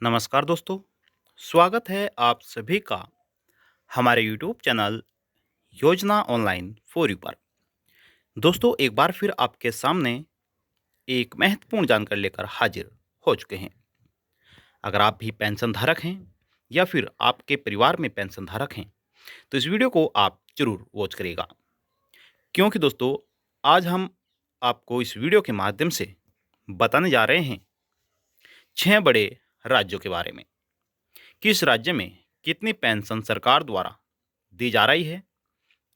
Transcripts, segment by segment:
नमस्कार दोस्तों, स्वागत है आप सभी का हमारे यूट्यूब चैनल योजना ऑनलाइन फॉर यू पर। दोस्तों, एक बार फिर आपके सामने एक महत्वपूर्ण जानकारी लेकर हाजिर हो चुके हैं। अगर आप भी पेंशन धारक हैं या फिर आपके परिवार में पेंशन धारक हैं, तो इस वीडियो को आप जरूर वॉच करिएगा, क्योंकि दोस्तों आज हम आपको इस वीडियो के माध्यम से बताने जा रहे हैं 6 बड़े राज्यों के बारे में। किस राज्य में कितनी पेंशन सरकार द्वारा दी जा रही है,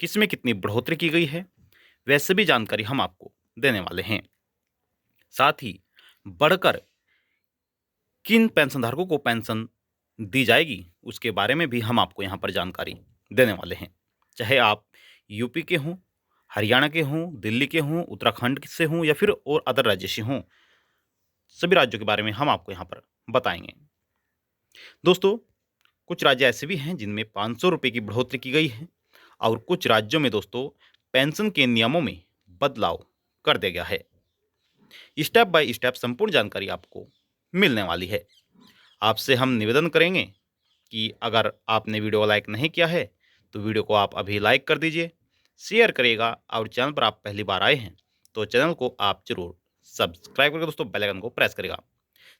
किसमें कितनी बढ़ोतरी की गई है, वह सभी जानकारी हम आपको देने वाले हैं। साथ ही बढ़कर किन पेंशनधारकों को पेंशन दी जाएगी, उसके बारे में भी हम आपको यहाँ पर जानकारी देने वाले हैं। चाहे आप यूपी के हों, हरियाणा के हों, दिल्ली के हों, उत्तराखंड से हों या फिर और अदर राज्य से हों, सभी राज्यों के बारे में हम आपको यहाँ पर बताएंगे। दोस्तों, कुछ राज्य ऐसे भी हैं जिनमें 500 रुपये की बढ़ोतरी की गई है और कुछ राज्यों में दोस्तों पेंशन के नियमों में बदलाव कर दिया गया है। स्टेप बाय स्टेप संपूर्ण जानकारी आपको मिलने वाली है। आपसे हम निवेदन करेंगे कि अगर आपने वीडियो लाइक नहीं किया है तो वीडियो को आप अभी लाइक कर दीजिए, शेयर करिएगा और चैनल पर आप पहली बार आए हैं तो चैनल को आप जरूर सब्सक्राइब करके दोस्तों बेल आइकन को प्रेस करेगा।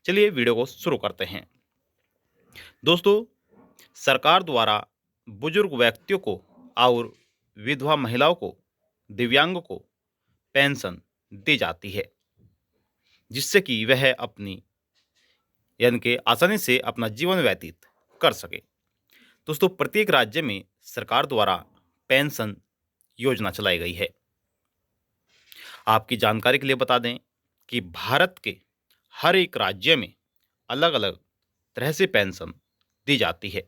चलिए वीडियो को शुरू करते हैं। दोस्तों, सरकार द्वारा बुजुर्ग व्यक्तियों को और विधवा महिलाओं को, दिव्यांगों को पेंशन दी जाती है, जिससे कि वह अपनी यानी कि आसानी से अपना जीवन व्यतीत कर सके। दोस्तों, प्रत्येक राज्य में सरकार द्वारा पेंशन योजना चलाई गई है। आपकी जानकारी के लिए बता दें कि भारत के हर एक राज्य में अलग अलग तरह से पेंशन दी जाती है।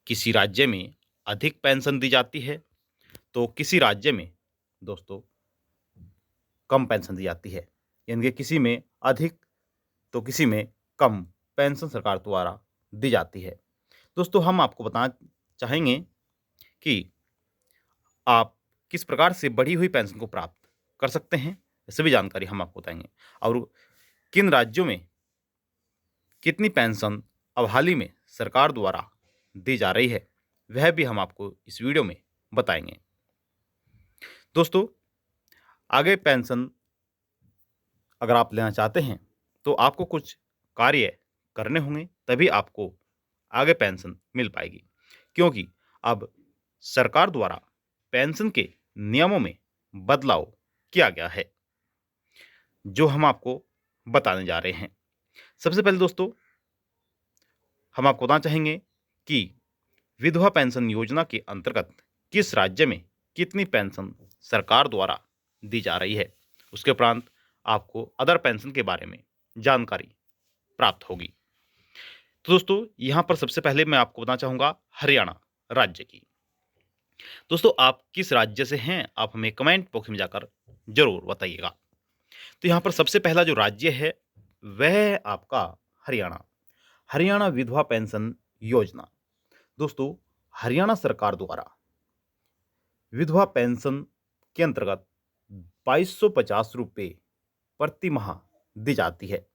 किसी राज्य में अधिक पेंशन दी जाती है तो किसी राज्य में दोस्तों कम पेंशन दी जाती है, यानी कि किसी में अधिक तो किसी में कम पेंशन सरकार द्वारा दी जाती है। दोस्तों, हम आपको बताना चाहेंगे कि आप किस प्रकार से बढ़ी हुई पेंशन को प्राप्त कर सकते हैं, सभी जानकारी हम आपको बताएंगे और किन राज्यों में कितनी पेंशन अब हाल ही में सरकार द्वारा दी जा रही है, वह भी हम आपको इस वीडियो में बताएंगे। दोस्तों, आगे पेंशन अगर आप लेना चाहते हैं तो आपको कुछ कार्य करने होंगे, तभी आपको आगे पेंशन मिल पाएगी, क्योंकि अब सरकार द्वारा पेंशन के नियमों में बदलाव किया गया है, जो हम आपको बताने जा रहे हैं। सबसे पहले दोस्तों, हम आपको बताना चाहेंगे कि विधवा पेंशन योजना के अंतर्गत किस राज्य में कितनी पेंशन सरकार द्वारा दी जा रही है। उसके उपरांत आपको अदर पेंशन के बारे में जानकारी प्राप्त होगी। तो दोस्तों, यहाँ पर सबसे पहले मैं आपको बताना चाहूँगा हरियाणा राज्य की। दोस्तों, आप किस राज्य से हैं, आप हमें कमेंट बॉक्स में जाकर जरूर बताइएगा। तो यहाँ पर सबसे पहला जो राज्य है वह है आपका हरियाणा। हरियाणा विधवा पेंशन योजना। दोस्तों, हरियाणा सरकार द्वारा विधवा पेंशन के अंतर्गत 2250 रुपये प्रति माह दी जाती है।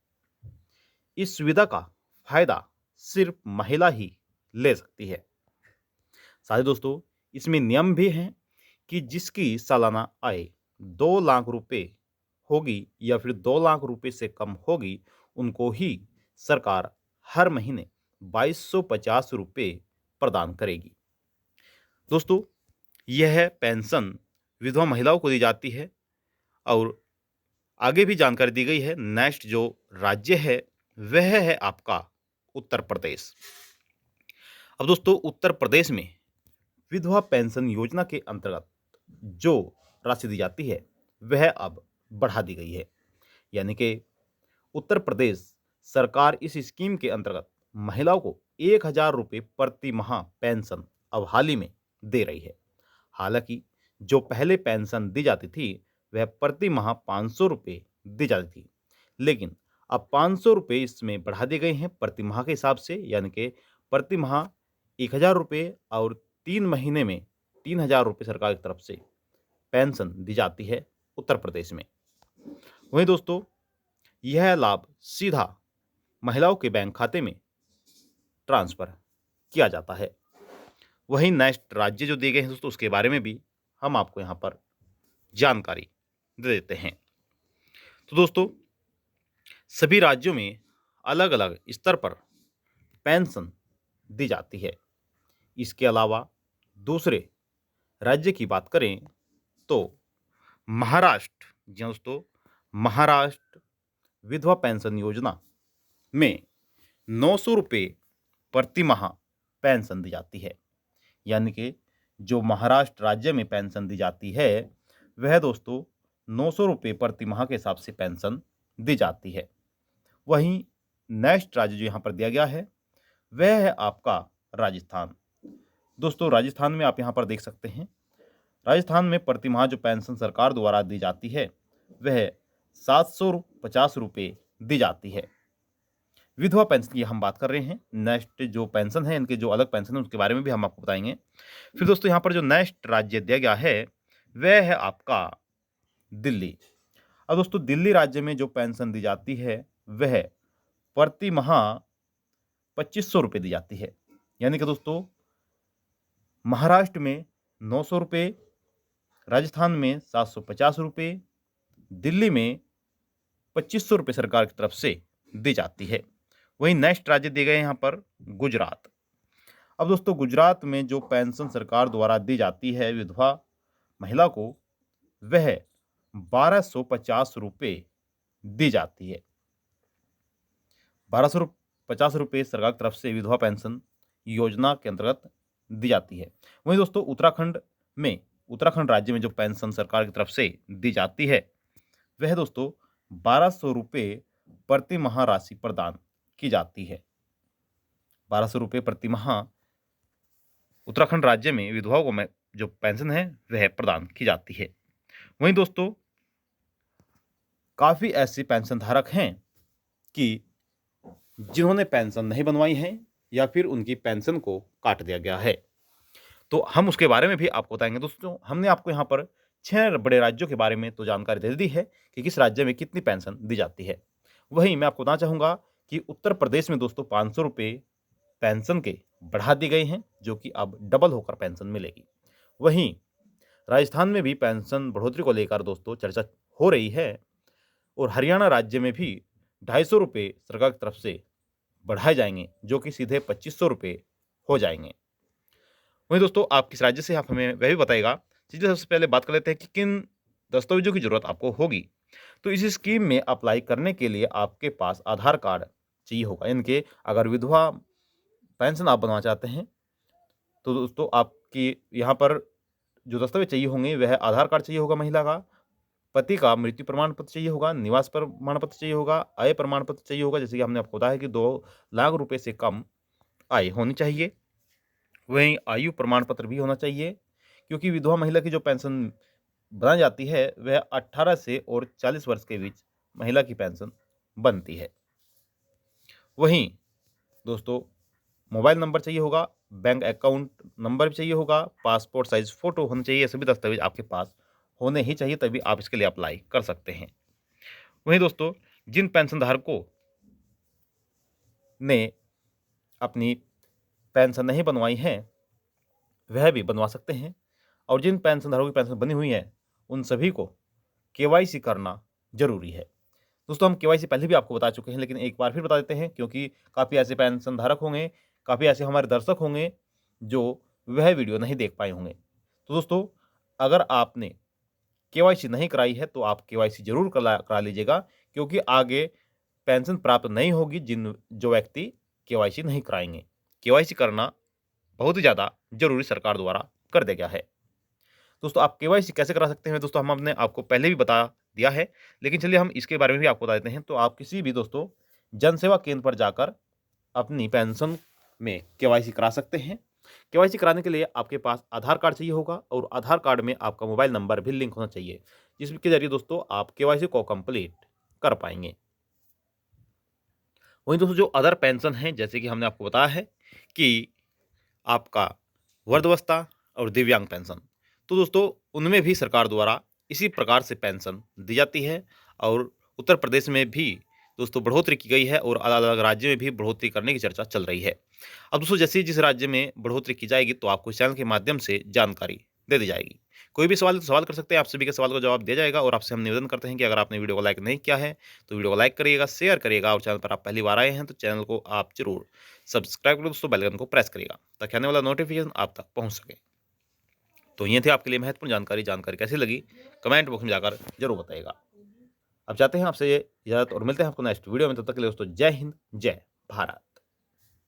इस सुविधा का फायदा सिर्फ महिला ही ले सकती है। साथ ही दोस्तों, इसमें नियम भी हैं कि जिसकी सालाना आय 2 लाख रुपए होगी या फिर 2 लाख रुपए से कम होगी, उनको ही सरकार हर महीने 2250 रुपये प्रदान करेगी। दोस्तों, यह पेंशन विधवा महिलाओं को दी जाती है और आगे भी जानकारी दी गई है। नेक्स्ट जो राज्य है वह है आपका उत्तर प्रदेश। अब दोस्तों, उत्तर प्रदेश में विधवा पेंशन योजना के अंतर्गत जो राशि दी जाती है वह अब बढ़ा दी गई है, यानी कि उत्तर प्रदेश सरकार इस स्कीम के अंतर्गत महिलाओं को 1000 रुपये प्रति माह पेंशन अब हाल ही में दे रही है। हालांकि जो पहले पेंशन दी जाती थी वह प्रति माह 500 रुपये दी जाती थी, लेकिन अब 500 रुपये इसमें बढ़ा दिए गए हैं प्रति माह के हिसाब से, यानी कि प्रति माह 1000 रुपये और 3 महीने में 3000 रुपये सरकार की तरफ से पेंशन दी जाती है उत्तर प्रदेश में। वहीं दोस्तों, यह लाभ सीधा महिलाओं के बैंक खाते में ट्रांसफ़र किया जाता है। वहीं नेक्स्ट राज्य जो दिए गए हैं दोस्तों, उसके बारे में भी हम आपको यहाँ पर जानकारी दे देते हैं। तो दोस्तों, सभी राज्यों में अलग-अलग स्तर पर पेंशन दी जाती है। इसके अलावा दूसरे राज्य की बात करें तो महाराष्ट्र, जी हाँ दोस्तों, महाराष्ट्र विधवा पेंशन योजना में 900 रुपये प्रति माह पेंशन दी जाती है। यानी कि जो महाराष्ट्र राज्य में पेंशन दी जाती है, वह दोस्तों 900 रुपये प्रति माह के हिसाब से पेंशन दी जाती है। वहीं नेक्स्ट राज्य जो यहाँ पर दिया गया है, वह है आपका राजस्थान। दोस्तों, राजस्थान में आप यहाँ पर देख सकते हैं, राजस्थान में प्रति माह जो पेंशन सरकार द्वारा दी जाती है, वह 750 रुपये दी जाती है। विधवा पेंशन की हम बात कर रहे हैं। नेक्स्ट जो पेंशन है, इनके जो अलग पेंशन है, उसके बारे में भी हम आपको बताएंगे। फिर दोस्तों, यहाँ पर जो नेक्स्ट राज्य दिया गया है, वह है आपका दिल्ली। अब दोस्तों, दिल्ली राज्य में जो पेंशन दी जाती है, वह प्रति माह 2500 रुपये दी जाती है। यानी कि दोस्तों, महाराष्ट्र में 900 रुपये, राजस्थान में 750 रुपये, दिल्ली में 2500 रुपये सरकार की तरफ से दी जाती है। वहीं नेक्स्ट राज्य दिए गए यहाँ पर गुजरात। अब दोस्तों, गुजरात में जो पेंशन सरकार द्वारा दी जाती है विधवा महिला को, वह 1250 रुपये दी जाती है। 1250 रुपये सरकार की तरफ से विधवा पेंशन योजना के अंतर्गत दी जाती है। वहीं दोस्तों, उत्तराखंड राज्य में जो पेंशन सरकार की तरफ से दी जाती है, वह दोस्तों 1200 रुपये प्रति माह राशि प्रदान की जाती है। 1200 रुपये प्रति माह उत्तराखंड राज्य में विधवाओं को जो पेंशन है, वह प्रदान की जाती है। वहीं दोस्तों, काफ़ी ऐसे पेंशन धारक हैं कि जिन्होंने पेंशन नहीं बनवाई है या फिर उनकी पेंशन को काट दिया गया है, तो हम उसके बारे में भी आपको बताएंगे। दोस्तों, हमने आपको यहाँ पर 6 बड़े राज्यों के बारे में तो जानकारी दे दी है कि किस राज्य में कितनी पेंशन दी जाती है। वहीं मैं आपको बताना चाहूँगा कि उत्तर प्रदेश में दोस्तों 500 रुपये पेंशन के बढ़ा दी गई हैं, जो कि अब डबल होकर पेंशन मिलेगी। वहीं राजस्थान में भी पेंशन बढ़ोतरी को लेकर दोस्तों चर्चा हो रही है और हरियाणा राज्य में भी 250 रुपये सरकार की तरफ से बढ़ाए जाएंगे, जो कि सीधे 2500 रुपये हो जाएंगे। वहीं दोस्तों, आप किस राज्य से, आप हमें वह भी बताइएगा। चलिए सबसे पहले बात कर लेते हैं कि किन दस्तावेजों की ज़रूरत आपको होगी। तो इस स्कीम में अप्लाई करने के लिए आपके पास आधार कार्ड चाहिए होगा। इनके अगर विधवा पेंशन आप बनवाना चाहते हैं, तो दोस्तों आपकी यहाँ पर जो दस्तावेज चाहिए होंगे, वह आधार कार्ड चाहिए होगा महिला का, पति का मृत्यु प्रमाण पत्र चाहिए होगा, निवास प्रमाण पत्र चाहिए होगा, आय प्रमाण पत्र चाहिए होगा, जैसे कि हमने आपको बताया कि 2 लाख रुपए से कम आय होनी चाहिए। वहीं आयु प्रमाण पत्र भी होना चाहिए, क्योंकि विधवा महिला की जो पेंशन बनाई जाती है, वह 18 से और 40 वर्ष के बीच महिला की पेंशन बनती है। वहीं दोस्तों, मोबाइल नंबर चाहिए होगा, बैंक अकाउंट नंबर भी चाहिए होगा, पासपोर्ट साइज फ़ोटो होना चाहिए। ये सभी दस्तावेज आपके पास होने ही चाहिए, तभी आप इसके लिए अप्लाई कर सकते हैं। वहीं दोस्तों, जिन पेंशन धारकों ने अपनी पेंशन नहीं बनवाई है, वह भी बनवा सकते हैं, और जिन पेंशन धारकों की पेंशन बनी हुई है, उन सभी को केवाईसी करना जरूरी है। दोस्तों, हम केवाईसी पहले भी आपको बता चुके हैं, लेकिन एक बार फिर बता देते हैं, क्योंकि काफ़ी ऐसे पेंशन धारक होंगे, काफ़ी ऐसे हमारे दर्शक होंगे जो वह वीडियो नहीं देख पाए होंगे। तो दोस्तों, अगर आपने केवाईसी नहीं कराई है, तो आप केवाईसी जरूर करा लीजिएगा, क्योंकि आगे पेंशन प्राप्त नहीं होगी जो व्यक्ति केवाईसी नहीं कराएंगे। केवाईसी करना बहुत ही ज़्यादा जरूरी सरकार द्वारा कर दिया गया है। दोस्तों, आप केवाईसी कैसे करा सकते हैं, दोस्तों हमने आपको पहले भी बता दिया है, लेकिन चलिए हम इसके बारे में भी आपको बता देते हैं। तो आप किसी भी दोस्तों जन सेवा केंद्र पर जाकर अपनी पेंशन में केवाईसी करा सकते हैं। केवाईसी कराने के लिए आपके पास आधार कार्ड चाहिए होगा, और आधार कार्ड में आपका मोबाइल नंबर भी लिंक होना चाहिए, जिसके जरिए दोस्तों आप केवाईसी को कंप्लीट कर पाएंगे। वहीं दोस्तों, जो अदर पेंशन है, जैसे कि हमने आपको बताया है कि आपका वृद्धावस्था और दिव्यांग पेंशन, तो दोस्तों उनमें भी सरकार द्वारा इसी प्रकार से पेंशन दी जाती है। और उत्तर प्रदेश में भी दोस्तों बढ़ोतरी की गई है और अलग-अलग राज्य में भी बढ़ोतरी करने की चर्चा चल रही है। अब दोस्तों जैसे ही जिस राज्य में बढ़ोतरी की जाएगी तो आपको इस चैनल के माध्यम से जानकारी दे दी जाएगी। कोई भी सवाल है तो सवाल कर सकते हैं, आप सभी के सवाल का जवाब दिया जाएगा और आपसे हम निवेदन करते हैं कि अगर आपने वीडियो को लाइक नहीं किया है तो वीडियो को लाइक करिएगा, शेयर करिएगा और चैनल पर आप पहली बार आए हैं तो चैनल को आप ज़रूर सब्सक्राइब करें दोस्तों, बेल आइकन को प्रेस करिएगा ताकि आने वाला नोटिफिकेशन आप तक पहुँच सके। तो ये थी आपके लिए महत्वपूर्ण जानकारी। जानकारी कैसी लगी कमेंट बॉक्स में जाकर जरूर बताइएगा। अब चाहते हैं आपसे ये इजाज़त और मिलते हैं आपको नेक्स्ट वीडियो में, तब तक के लिए दोस्तों जय हिंद, जय भारत।